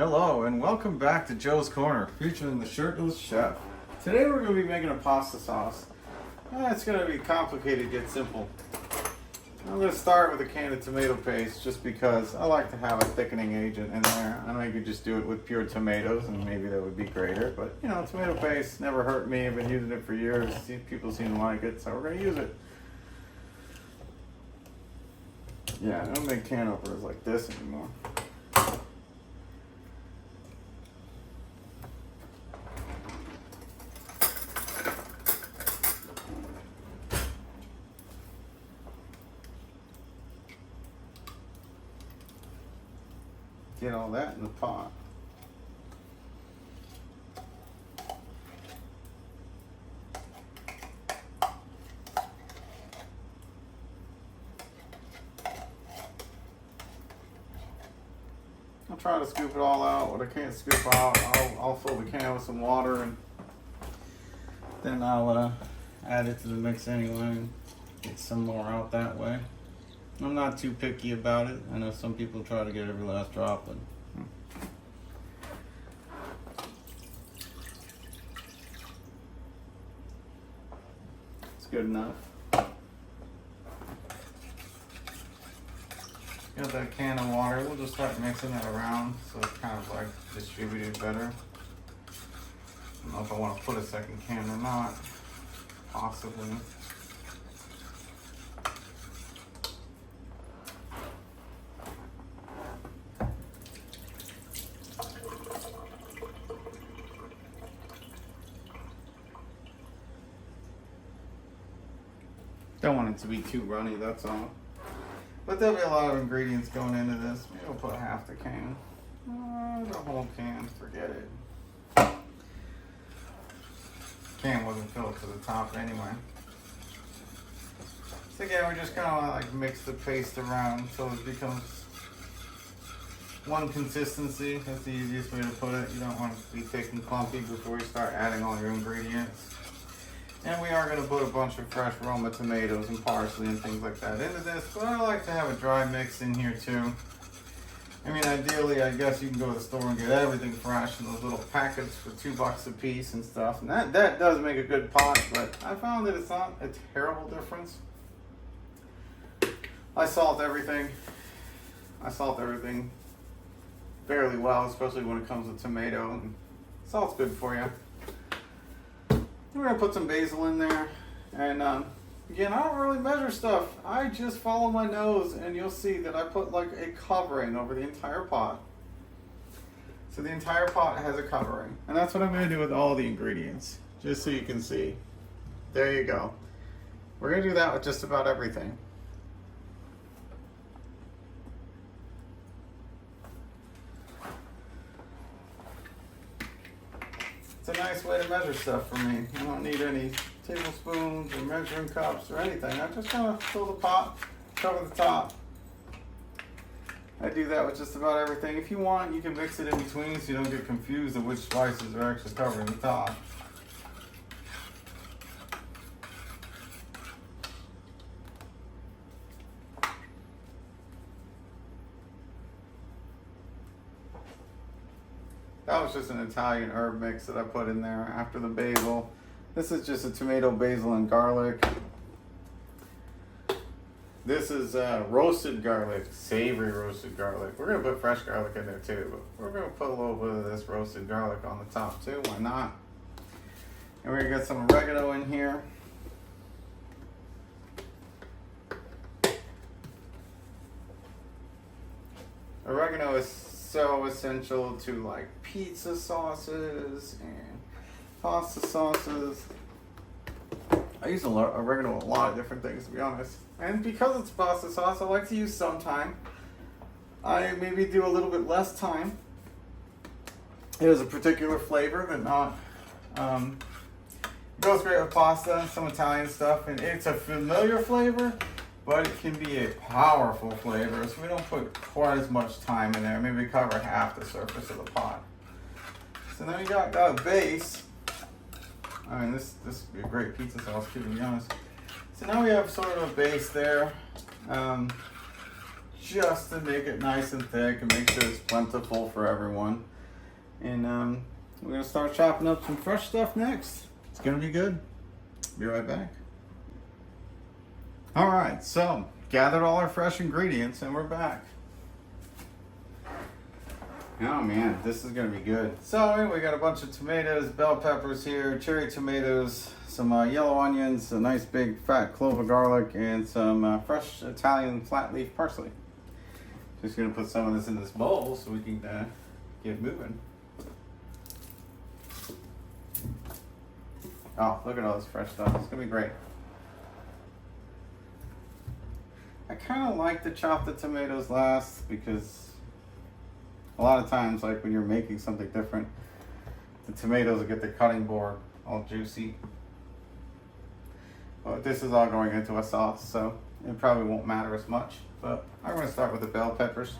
Hello and welcome back to Joe's Corner, featuring the shirtless chef. Today we're going to be making a pasta sauce. It's going to be complicated yet simple. I'm going to start with a can of tomato paste just because I like to have a thickening agent in there. I know you could just do it with pure tomatoes and maybe that would be greater, but you know, tomato paste never hurt me. I've been using it for years. People seem to like it, so we're going to use it. Yeah, I don't make can openers like this anymore. Get all that in the pot. I'll try to scoop it all out. What I can't scoop out, I'll fill the can with some water and then I'll add it to the mix anyway and get some more out that way. I'm not too picky about it. I know some people try to get every last drop, but it's good enough. Got that can of water. We'll just start mixing it around so it's kind of like distributed better. I don't know if I want to put a second can or not. Possibly. Don't want it to be too runny, that's all. But there'll be a lot of ingredients going into this. Maybe we'll put half the can. The whole can, forget it. Can wasn't filled to the top anyway. So again, we just kind of like mix the paste around so it becomes one consistency. That's the easiest way to put it. You don't want it to be thick and clumpy before you start adding all your ingredients. And we are going to put a bunch of fresh Roma tomatoes and parsley and things like that into this, but I like to have a dry mix in here too. I mean, ideally, I guess you can go to the store and get everything fresh in those little packets for $2 a piece and stuff. And that does make a good pot, but I found that it's not a terrible difference. I salt everything fairly well, especially when it comes to tomato. And salt's good for you. We're going to put some basil in there, and again, I don't really measure stuff. I just follow my nose, and you'll see that I put like a covering over the entire pot. So the entire pot has a covering, and that's what I'm going to do with all the ingredients, just so you can see. There you go. We're going to do that with just about everything. It's a nice way to measure stuff for me. I don't need any tablespoons or measuring cups or anything. I just kind of fill the pot, cover the top. I do that with just about everything. If you want, you can mix it in between so you don't get confused of which spices are actually covering the top. That was just an Italian herb mix that I put in there after the basil. This is just a tomato, basil, and garlic. This is roasted garlic, savory roasted garlic. We're going to put fresh garlic in there too, but we're going to put a little bit of this roasted garlic on the top too. Why not? And we're going to get some oregano in here. Oregano is so essential to like pizza sauces and pasta sauces. I use oregano in a lot of different things, to be honest. And because it's pasta sauce, I like to use some thyme. I maybe do a little bit less thyme. It has a particular flavor that not goes great with pasta, some Italian stuff, and it's a familiar flavor, but it can be a powerful flavor, so we don't put quite as much thyme in there. Maybe cover half the surface of the pot. So then we got a base. I mean, this would be a great pizza sauce, to be honest. So now we have sort of a base there. just to make it nice and thick and make sure it's plentiful for everyone. And we're gonna start chopping up some fresh stuff next. It's gonna be good. Be right back. All right, so gathered all our fresh ingredients and we're back. Oh man, this is gonna be good. So we got a bunch of tomatoes, bell peppers here, cherry tomatoes, some yellow onions, a nice big fat clove of garlic, and some fresh Italian flat leaf parsley. Just gonna put some of this in this bowl so we can get moving. Oh, look at all this fresh stuff. It's gonna be great. I kind of like to chop the tomatoes last because a lot of times, like when you're making something different, the tomatoes will get the cutting board all juicy. But this is all going into a sauce, so it probably won't matter as much. But I'm going to start with the bell peppers.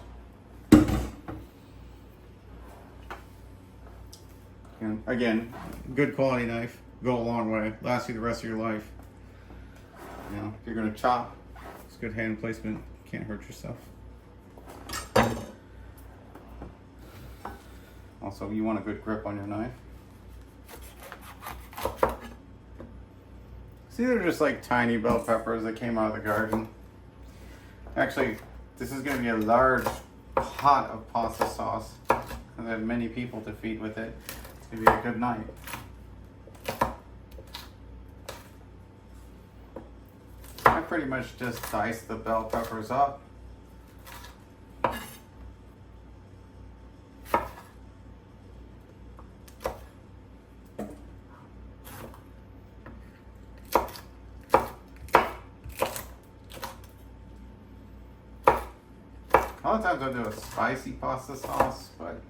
And again, good quality knife, go a long way, lasts you the rest of your life. You know, if you're going to chop, it's good hand placement, can't hurt yourself. Also, you want a good grip on your knife. See, they're just like tiny bell peppers that came out of the garden. Actually, this is going to be a large pot of pasta sauce. I have many people to feed with it. It's going to be a good night. I pretty much just dice the bell peppers up. A lot of times I'll do a spicy pasta sauce, but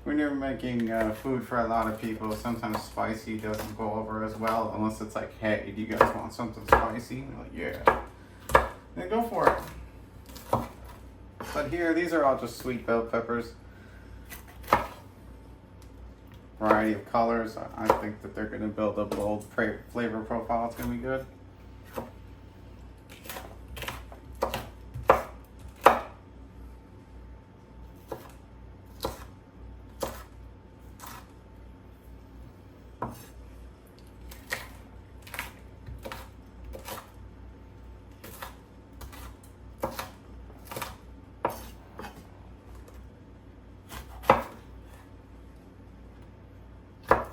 when you're making food for a lot of people, sometimes spicy doesn't go over as well, unless it's like, hey, do you guys want something spicy? And you're like, yeah. Then go for it. But here, these are all just sweet bell peppers. Variety of colors. I think that they're going to build up a little flavor profile. It's going to be good.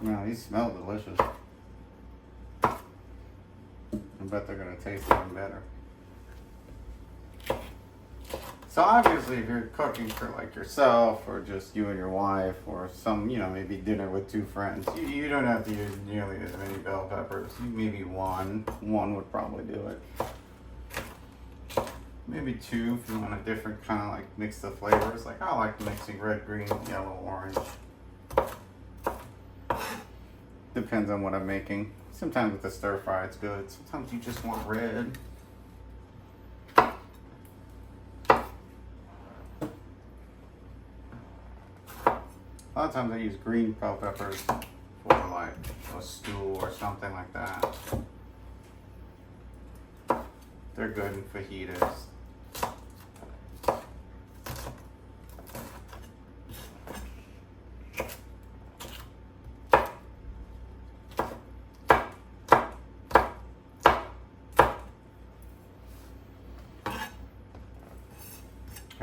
Wow, these smell delicious. I bet they're going to taste even better. So obviously if you're cooking for like yourself or just you and your wife or some, you know, maybe dinner with two friends, you don't have to use nearly as many bell peppers. Maybe one would probably do it. Maybe two if you want a different kind of like mix the flavors. Like I like mixing red, green, yellow, orange. Depends on what I'm making. Sometimes with the stir fry it's good. Sometimes you just want red. A lot of times I use green bell peppers for like a stew or something like that. They're good in fajitas.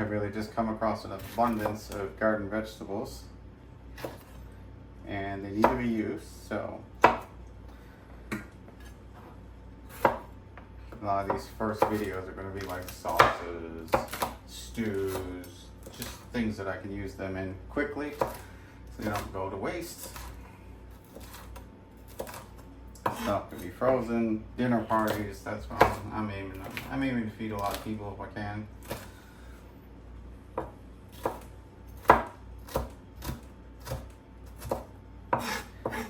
I really just come across an abundance of garden vegetables and they need to be used, so a lot of these first videos are going to be like sauces, stews, just things that I can use them in quickly so they don't go to waste. Stuff can be frozen, dinner parties, that's what I'm aiming at. I'm aiming to feed a lot of people if I can.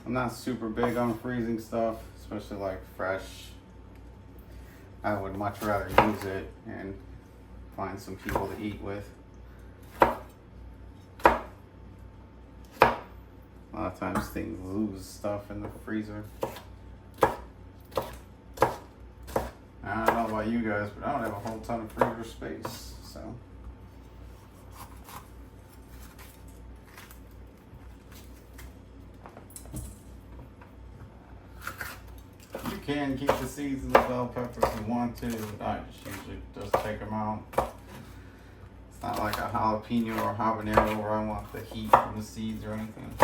I'm not super big on freezing stuff, especially like fresh. I would much rather use it and find some people to eat with. A lot of times things lose stuff in the freezer. I don't know about you guys, but I don't have a whole ton of freezer space, so can keep the seeds in the bell pepper if you want to. I just usually just take them out. It's not like a jalapeno or habanero where I want the heat from the seeds or anything.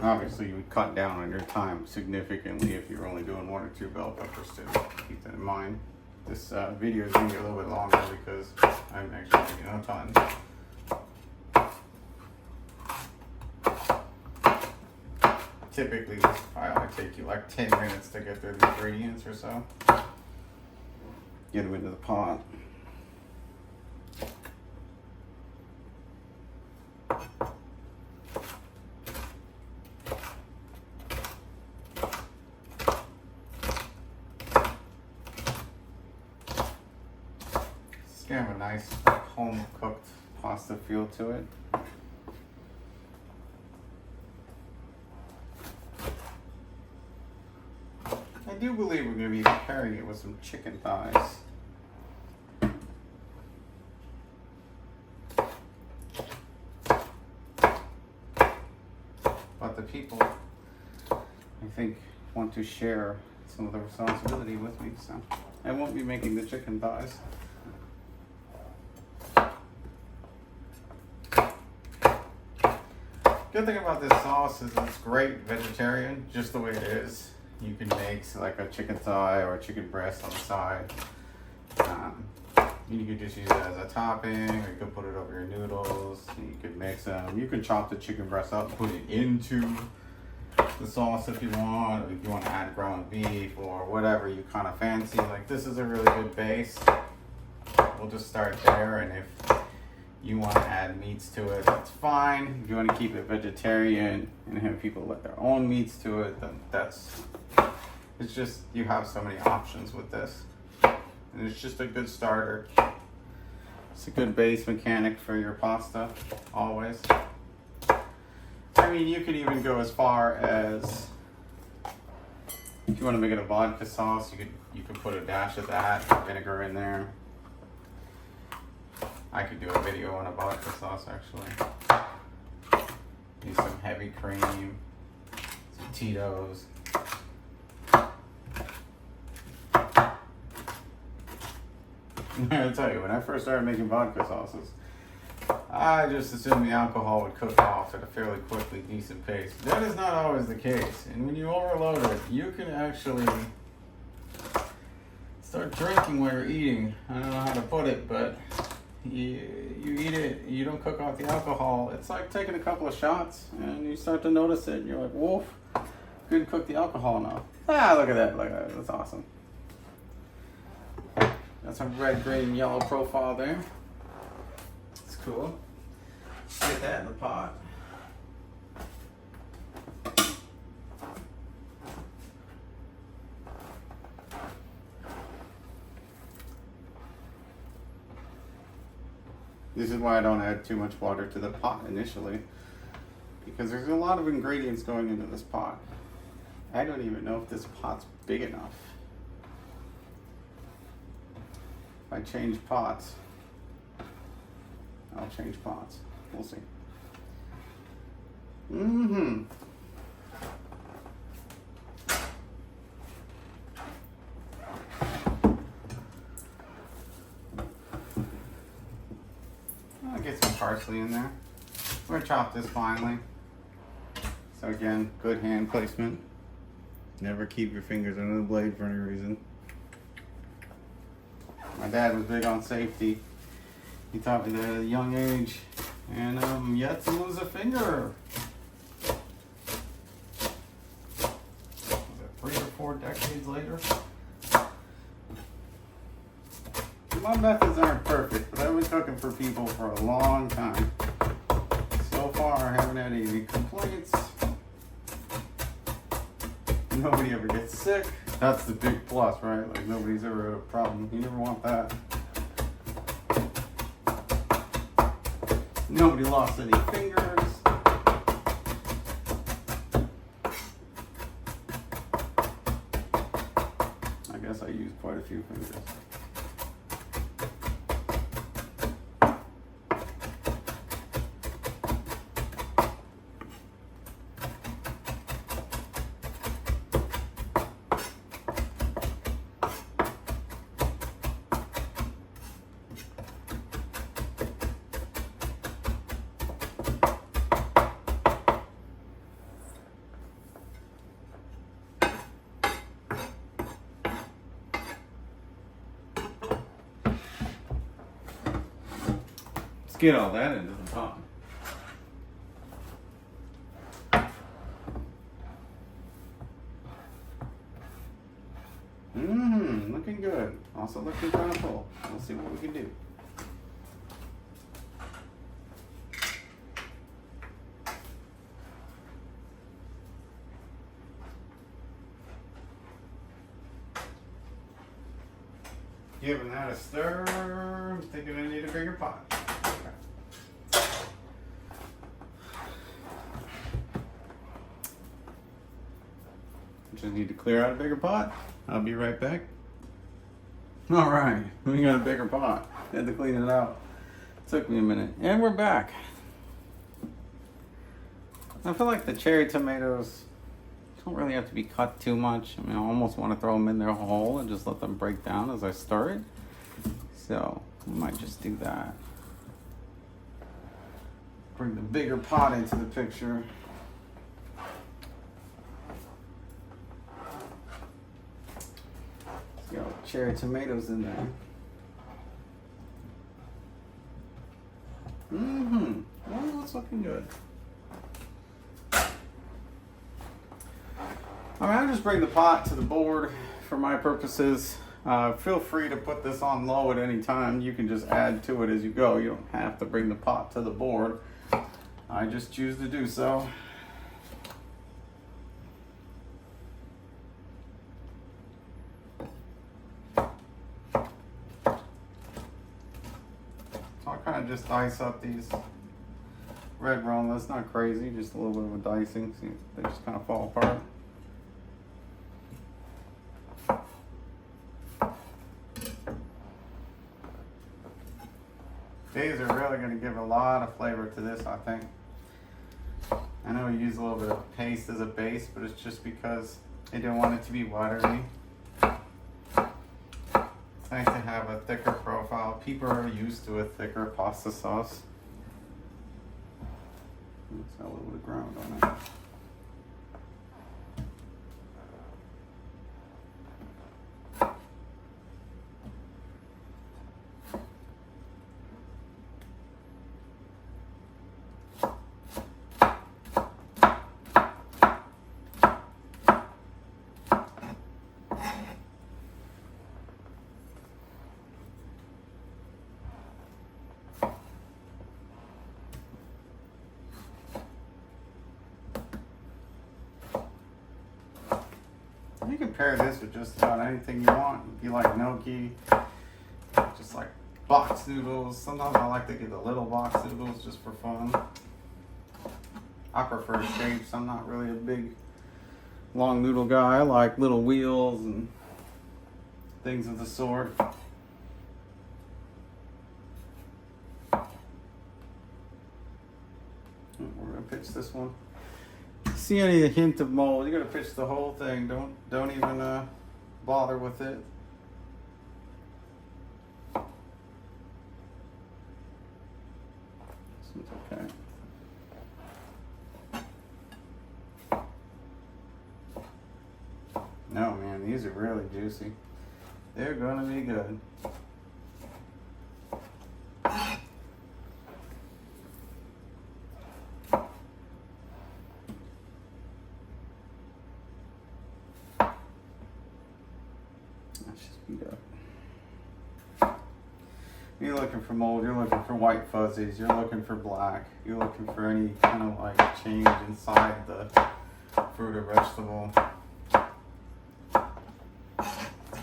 Obviously, you would cut down on your time significantly if you're only doing 1 or 2 bell peppers too. Keep that in mind. This video is going to be a little bit longer because I'm actually making a ton. Typically, this pile would take you like 10 minutes to get through the ingredients or so. Get them into the pot. It's gonna have a nice home cooked pasta feel to it. I do believe we're going to be pairing it with some chicken thighs. But the people, I think, want to share some of the responsibility with me, so I won't be making the chicken thighs. Good thing about this sauce is it's great vegetarian, just the way it is. You can make like a chicken thigh or a chicken breast on the side. You could just use it as a topping, or you could put it over your noodles. You could mix them. You can chop the chicken breast up and put it into the sauce if you want, or if you want to add ground beef or whatever you kind of fancy. Like, this is a really good base. We'll just start there, and if you want to add meats to it, that's fine. If you want to keep it vegetarian and have people let their own meats to it, then it's just, you have so many options with this. And it's just a good starter. It's a good base mechanic for your pasta, always. I mean, you could even go as far as, if you want to make it a vodka sauce, you could put a dash of that, vinegar in there. I could do a video on a vodka sauce, actually. Use some heavy cream, some Tito's. I'll tell you, when I first started making vodka sauces, I just assumed the alcohol would cook off at a fairly quickly decent pace. That is not always the case. And when you overload it, you can actually start drinking while you're eating. I don't know how to put it, but you eat it, you don't cook off the alcohol. It's like taking a couple of shots and you start to notice it. And you're like, woof, couldn't cook the alcohol enough. Ah, look at that, that's awesome. Got some red, green, yellow profile there. It's cool. Get that in the pot. This is why I don't add too much water to the pot initially, because there's a lot of ingredients going into this pot. I don't even know if this pot's big enough. If I change pots, I'll change pots. We'll see. I'll get some parsley in there. We're gonna chop this finely. So again, good hand placement. Never keep your fingers under the blade for any reason. My dad was big on safety. He taught me that at a young age, and I'm yet to lose a finger. Was it 3 or 4 decades later? My methods aren't perfect, but I've been cooking for people for a long time. So far, I haven't had any complaints. Nobody ever gets sick. That's the big plus, right? Like nobody's ever had a problem. You never want that. Nobody lost any fingers. I guess I used quite a few fingers. Get all that into the pot. Looking good. Also looking kind of full. Let's see what we can do. Giving that a stir. I'm thinking I need a bigger pot. Just need to clear out a bigger pot. I'll be right back. All right, we got a bigger pot. Had to clean it out. Took me a minute, and we're back. I feel like the cherry tomatoes don't really have to be cut too much. I mean, I almost want to throw them in there whole and just let them break down as I stir it. So I might just do that. Bring the bigger pot into the picture. Got cherry tomatoes in there. Well, it's looking good. I'll just bring the pot to the board for my purposes. Feel free to put this on low at any time. You can just add to it as you go. You don't have to bring the pot to the board. I just choose to do so. Just dice up these red walnuts. Not crazy, just a little bit of a dicing. See, they just kind of fall apart. These are really going to give a lot of flavor to this, I think. I know we use a little bit of paste as a base, but it's just because I didn't want it to be watery. It's nice to have a thicker profile. People are used to a thicker pasta sauce. It's got a little bit of ground on it. You can pair this with just about anything you want. If you like gnocchi, just like box noodles. Sometimes I like to get the little box noodles just for fun. I prefer shapes. I'm not really a big long noodle guy. I like little wheels and things of the sort. We're gonna pitch this one. See any hint of mold, you're gonna pitch the whole thing. Don't even bother with it. This one's okay. No man, these are really juicy. They're gonna be good. You're looking for mold, you're looking for white fuzzies, you're looking for black, you're looking for any kind of like change inside the fruit or vegetable.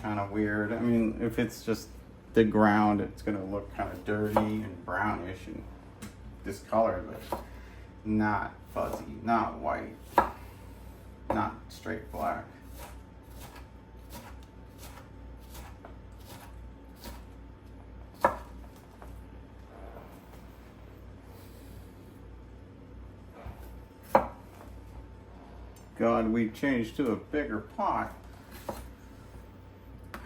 kind of weird. I mean, if it's just the ground, it's gonna look kind of dirty and brownish and discolored, but not fuzzy, not white, not straight black. God, we changed to a bigger pot. I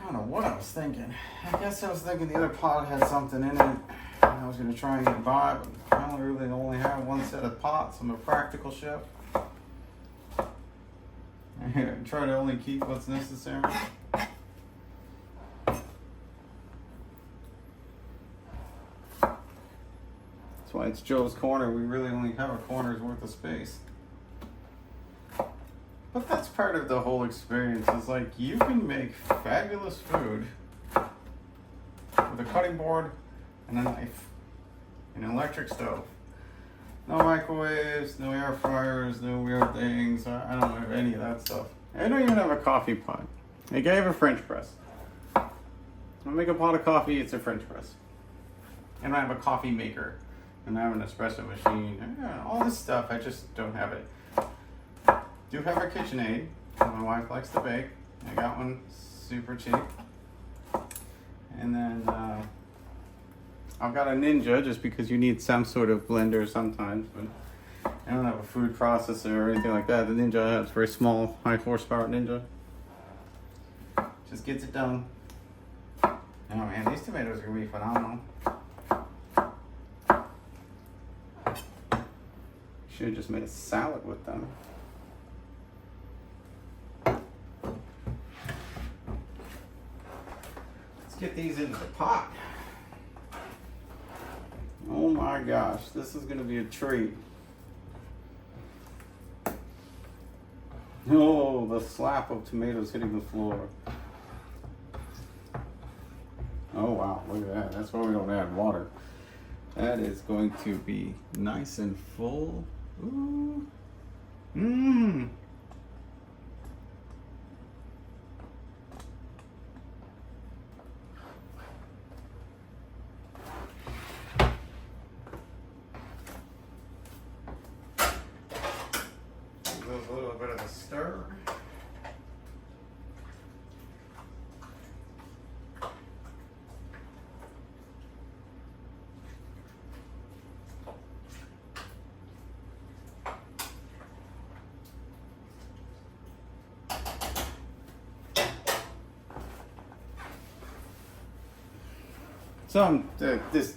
don't know what I was thinking. I guess I was thinking the other pot had something in it, and I was going to try and get by, but I really only have one set of pots. I'm a practical chef. I try to only keep what's necessary. That's why it's Joe's Corner. We really only have a corner's worth of space. But that's part of the whole experience. It's like you can make fabulous food with a cutting board and a knife, and an electric stove. No microwaves, no air fryers, no weird things. I don't have any of that stuff. I don't even have a coffee pot. I have a French press. When I make a pot of coffee, it's a French press. And I have a coffee maker. And I have an espresso machine. All this stuff, I just don't have it. Do have a KitchenAid. My wife likes to bake. I got one super cheap. And then I've got a Ninja just because you need some sort of blender sometimes, but I don't have a food processor or anything like that. The Ninja has very small, high horsepower Ninja. Just gets it done. Oh man, these tomatoes are gonna be phenomenal. Should have just made a salad with them. Get these into the pot. Oh my gosh, this is going to be a treat. Oh, the slap of tomatoes hitting the floor. Oh wow, look at that. That's why we don't add water. That is going to be nice and full. Ooh. Mmm. A little bit of a stir.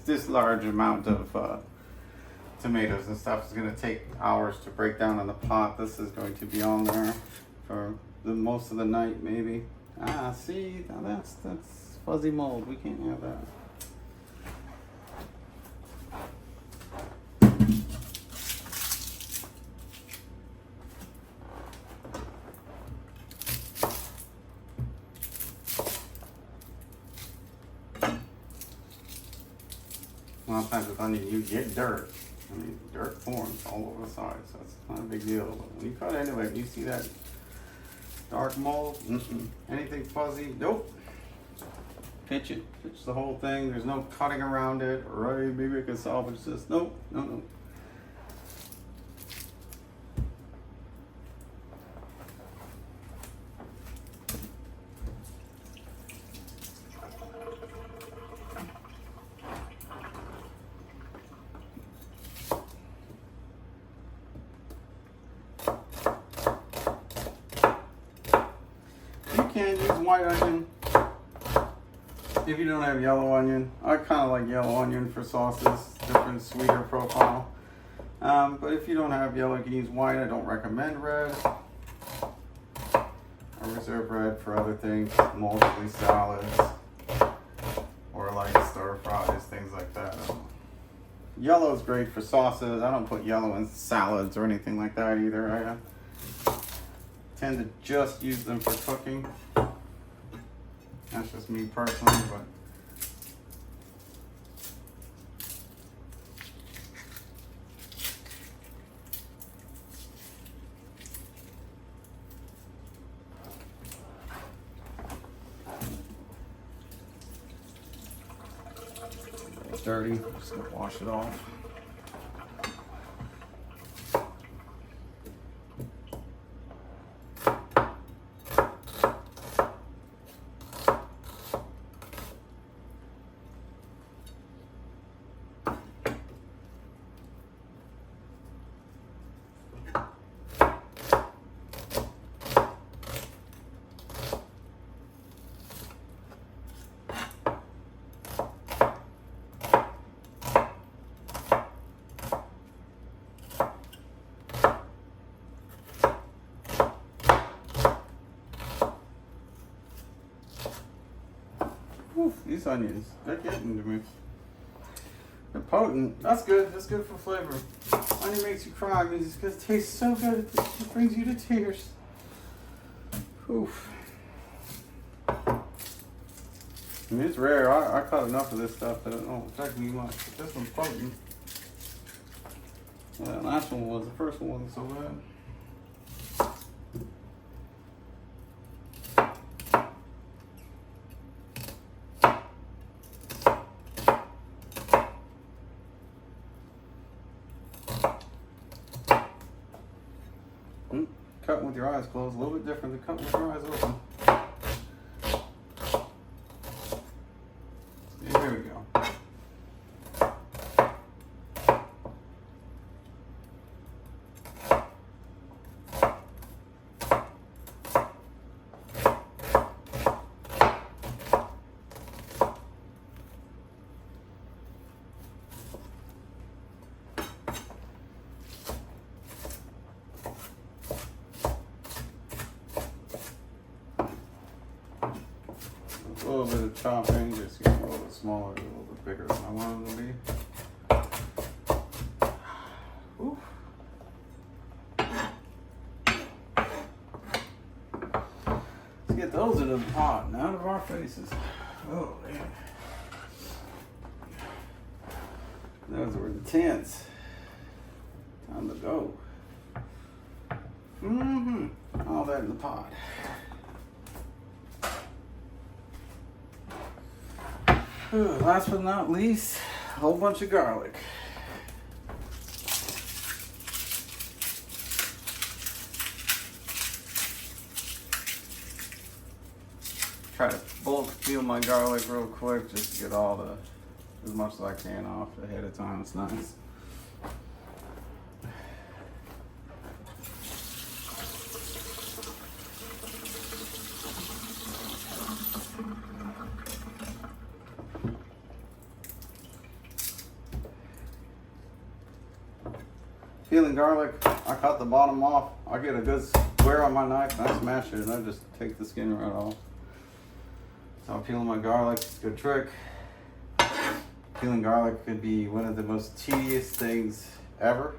This large amount of tomatoes and stuff is going to take hours to break down in the pot. This is going to be on there for most of the night, maybe. Ah, see, now that's fuzzy mold. We can't have that. A lot of times with onion, you get dirt. I mean, dirt forms all over the sides, so it's not a big deal. But when you cut into it, you see that dark mold? Anything fuzzy? Nope. Pitch it. Pitch the whole thing. There's no cutting around it. Right? Maybe I can salvage this. Nope. No. Can use white onion if you don't have yellow onion. I kind of like yellow onion for sauces, different sweeter profile. But if you don't have yellow, you can use white. I don't recommend red. I reserve red for other things, mostly salads or like stir fries, things like that. Yellow is great for sauces. I don't put yellow in salads or anything like that either. I tend to just use them for cooking. That's just me personally, but dirty. Just gonna wash it off. Whew, these onions, they're getting to me. They're potent. That's good. That's good for flavor. Onion makes you cry because it tastes so good. It brings you to tears. Oof. I mean, it's rare. I caught enough of this stuff that it don't affect me much. But this one's potent. Well, that last one was. The first one wasn't so bad. Cutting with your eyes closed, a little bit different than cutting with your eyes open. Here we go. A little bit of chopping, just getting a little bit smaller, a little bit bigger than I wanted them to be. Oof. Let's get those into the pot and out of our faces. Oh man. Those were intense. Time to go. All that in the pot. Last but not least, a whole bunch of garlic. Try to bulk peel my garlic real quick just to get all the, as much as I can off ahead of time. It's nice. Peeling garlic, I cut the bottom off. I get a good square on my knife and I smash it and I just take the skin right off. So I'm peeling my garlic, it's a good trick. Peeling garlic could be one of the most tedious things ever.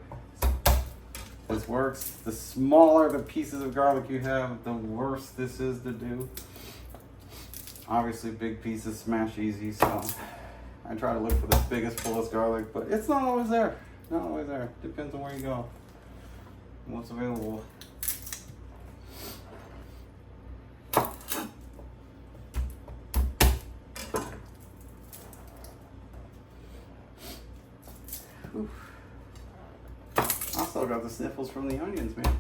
This works. The smaller the pieces of garlic you have, the worse this is to do. Obviously big pieces smash easy, so I try to look for the biggest, fullest garlic, but it's not always there. Not always there. Depends on where you go and what's available. Oof. I still got the sniffles from the onions, man.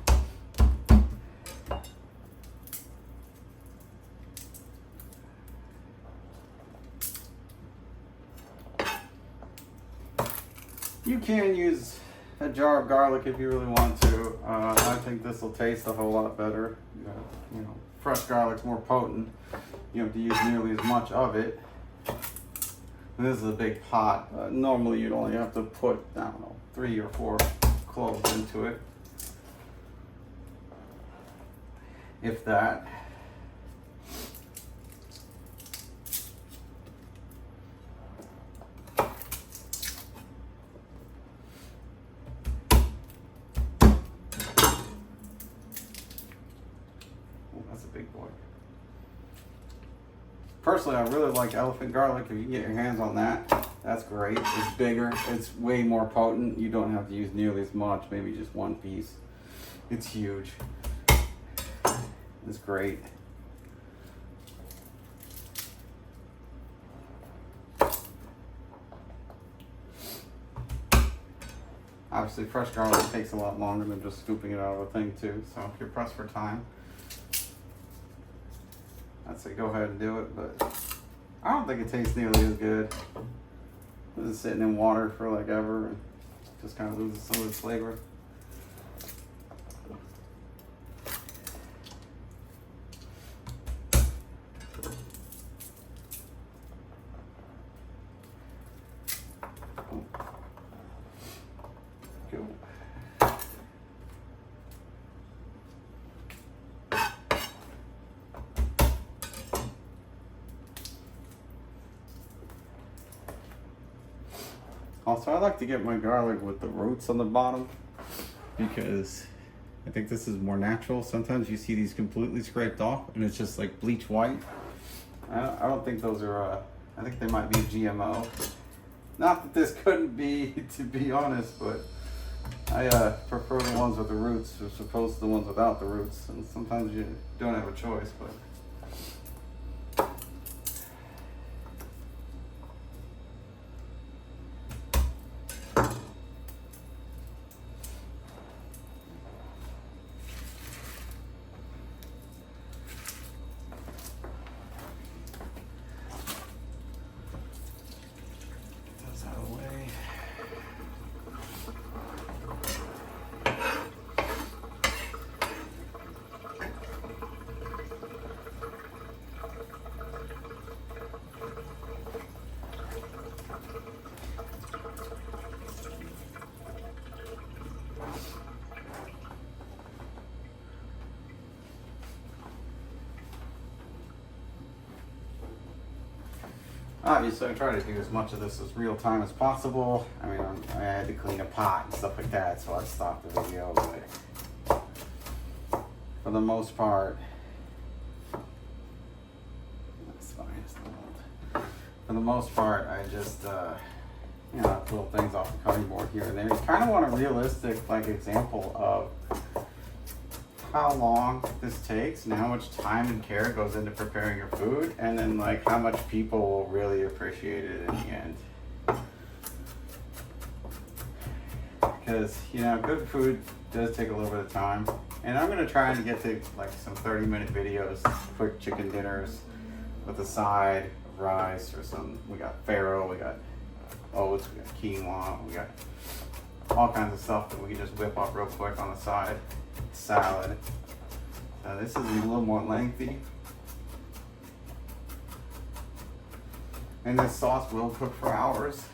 You can use a jar of garlic if you really want to. I think this will taste a whole lot better. You know, fresh garlic's more potent. You don't have to use nearly as much of it. And this is a big pot. Normally you'd only have to put, I don't know, 3 or 4 cloves into it. If that. Personally, I really like elephant garlic. If you can get your hands on that, that's great. It's bigger, it's way more potent. You don't have to use nearly as much, maybe just 1 piece. It's huge. It's great. Obviously, fresh garlic takes a lot longer than just scooping it out of a thing too. So if you're pressed for time, I'd say go ahead and do it. But I don't think it tastes nearly as good. It's sitting in water for like ever and just kind of loses some of its flavor. Also, I like to get my garlic with the roots on the bottom because I think this is more natural. Sometimes you see these completely scraped off and it's just like bleach white. I don't think those are, I think they might be GMO. Not that this couldn't be, to be honest, but I prefer the ones with the roots as opposed to the ones without the roots. And sometimes you don't have a choice, but. Obviously, I try to do as much of this as real time as possible. I mean, I had to clean a pot and stuff like that, so I stopped the video. But for the most part, that's fine. It's not. For the most part, I just you know, pull things off the cutting board here and there. You kind of want a realistic like example of how long this takes and how much time and care goes into preparing your food, and then like how much people will really appreciate it in the end. Because, you know, good food does take a little bit of time, and I'm going to try and get to like some 30-minute videos, quick chicken dinners with a side of rice or some. We got farro, we got oats, we got quinoa, we got all kinds of stuff that we can just whip up real quick on the side. Salad. This is a little more lengthy, and this sauce will cook for hours,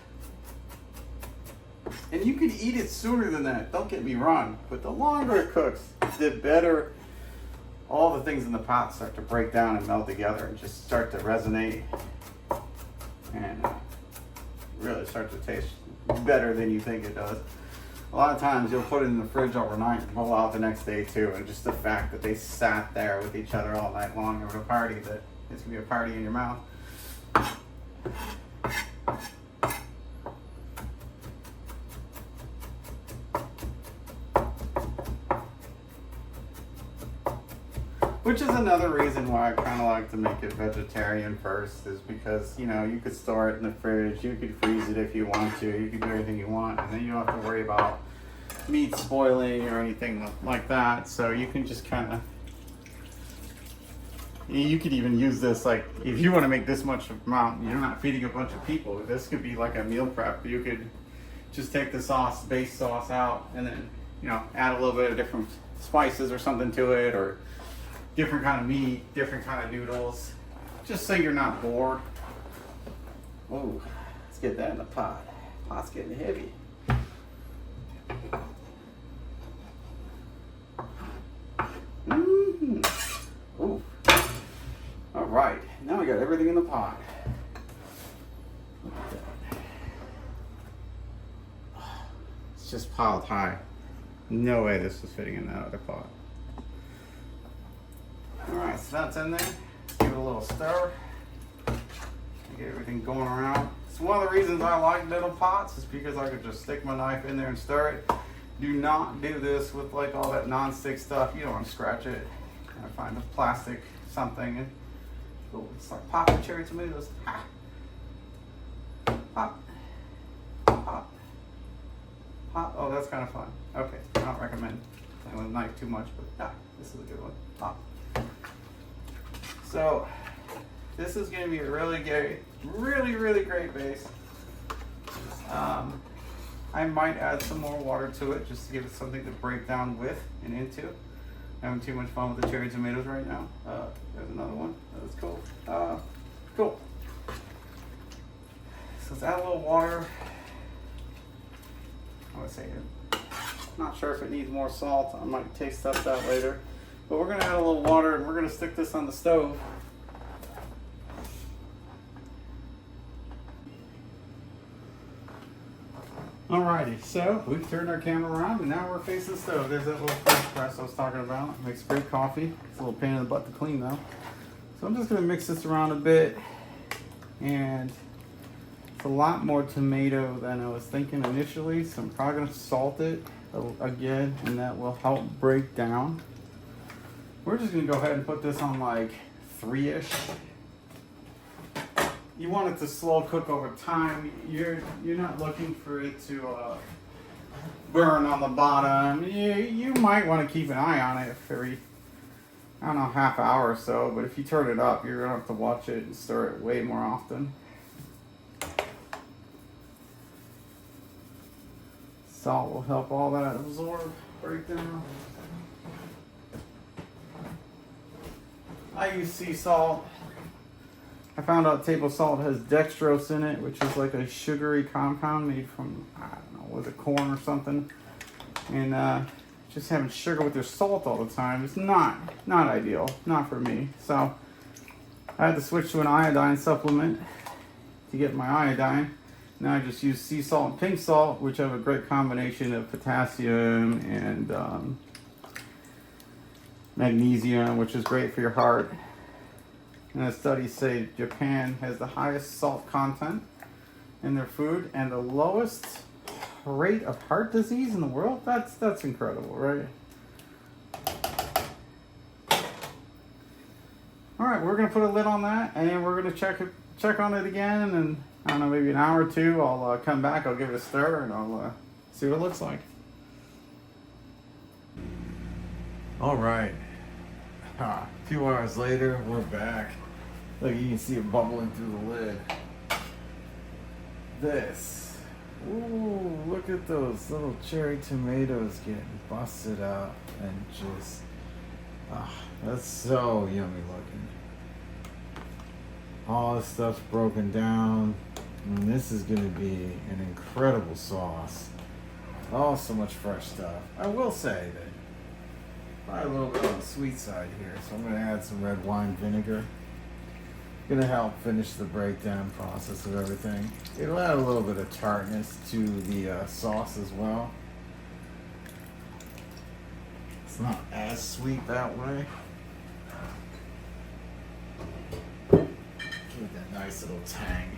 and you can eat it sooner than that, don't get me wrong, but the longer it cooks, the better all the things in the pot start to break down and melt together and just start to resonate and really start to taste better than you think it does. A lot of times you'll put it in the fridge overnight and pull out the next day too, and just the fact that they sat there with each other all night long over a party, that it's gonna be a party in your mouth. Which is another reason why I kind of like to make it vegetarian first, is because, you know, you could store it in the fridge, you could freeze it if you want to, you could do everything you want, and then you don't have to worry about meat spoiling or anything like that. So you can just kind of, you could even use this, like, if you want to make this much amount, you're not feeding a bunch of people, this could be like a meal prep. You could just take the sauce, base sauce out, and then, you know, add a little bit of different spices or something to it, or different kind of meat, different kind of noodles, just so you're not bored. Oh, let's get that in the pot. Pot's getting heavy. Ooh. All right, now we got everything in the pot. It's just piled high. No way this was fitting in that other pot. All right, so that's in there. Let's give it a little stir. Get everything going around. It's one of the reasons I like little pots, is because I could just stick my knife in there and stir it. Do not do this with like all that non-stick stuff. You don't want to scratch it. I find a plastic something and oh, it's like popping cherry tomatoes. Ha. Pop, pop, Hot? Oh, that's kind of fun. Okay, I don't recommend playing with a knife too much, but this is a good one. Hot. So, this is going to be a really great base. I might add some more water to it just to give it something to break down with and into. Having too much fun with the cherry tomatoes right now. There's another one. That's cool. Cool. So let's add a little water. I would say, not sure if it needs more salt. I might taste test that later. But we're gonna add a little water and we're gonna stick this on the stove. Alrighty, so we've turned our camera around and now we're facing the stove. There's that little French press I was talking about. It makes great coffee. It's a little pain in the butt to clean though. So I'm just gonna mix this around a bit, and it's a lot more tomato than I was thinking initially. So I'm probably gonna salt it again, and that will help break down. We're just gonna go ahead and put this on like 3-ish. You want it to slow cook over time. You're not looking for it to burn on the bottom. You might want to keep an eye on it every, I don't know, half hour or so. But if you turn it up, you're gonna have to watch it and stir it way more often. Salt will help all that absorb, break down. I use sea salt. I found out table salt has dextrose in it, which is like a sugary compound made from, I don't know, was it corn or something? And just having sugar with your salt all the time is not ideal, not for me. So I had to switch to an iodine supplement to get my iodine. Now I just use sea salt and pink salt, which have a great combination of potassium and magnesium, which is great for your heart. And the studies say Japan has the highest salt content in their food and the lowest rate of heart disease in the world. That's incredible, right? All right, we're gonna put a lid on that, and we're gonna check on it again, and I don't know, maybe an hour or two. I'll come back. I'll give it a stir, and I'll see what it looks like. All right. A few hours later, we're back. Look, you can see it bubbling through the lid. This. Ooh, look at those little cherry tomatoes getting busted up and just, that's so yummy looking. All this stuff's broken down, and this is gonna be an incredible sauce. Oh, so much fresh stuff. I will say that probably a little bit on the sweet side here, so I'm gonna add some red wine vinegar. Gonna help finish the breakdown process of everything. It'll add a little bit of tartness to the sauce as well. It's not as sweet that way. Give that nice little tang.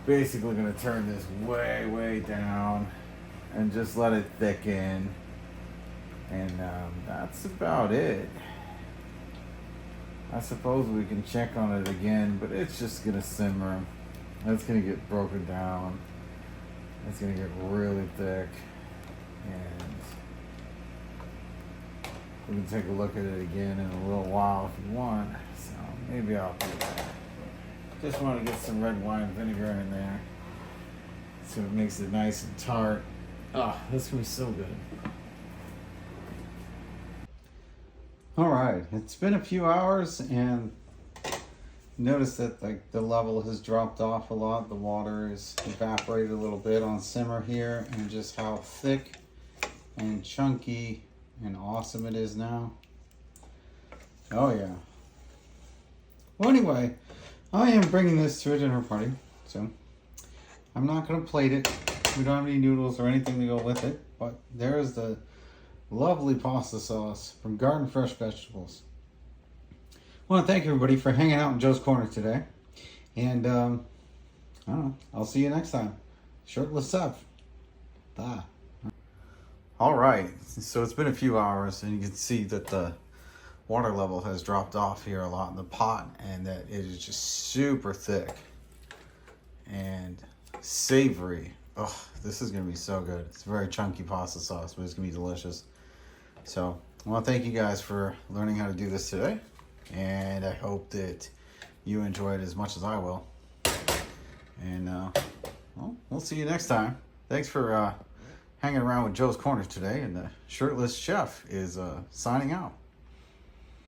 Basically gonna turn this way down and just let it thicken. And that's about it. I suppose we can check on it again, but it's just gonna simmer. It's gonna get broken down. It's gonna get really thick, and we can take a look at it again in a little while if you want. So maybe I'll do that. Just want to get some red wine vinegar in there so it makes it nice and tart. Oh, this is gonna be so good. All right, it's been a few hours, and notice that like the level has dropped off a lot. The water is evaporated a little bit on simmer here, and just how thick and chunky and awesome it is now. Oh yeah. Well, anyway, I am bringing this to a dinner party, so I'm not gonna plate it. We don't have any noodles or anything to go with it, but there's the lovely pasta sauce from Garden Fresh Vegetables. I want to thank everybody for hanging out in Joe's Corner today. And, I don't know, I'll see you next time. Shirtless Seth. Bye. All right, so it's been a few hours, and you can see that the water level has dropped off here a lot in the pot, and that it is just super thick and savory Oh, this is gonna be so good. It's very chunky pasta sauce, but it's gonna be delicious. So I want to thank you guys for learning how to do this today, and I hope that you enjoy it as much as I will. And well, we'll see you next time. Thanks for hanging around with Joe's Corner today, and the shirtless chef is signing out.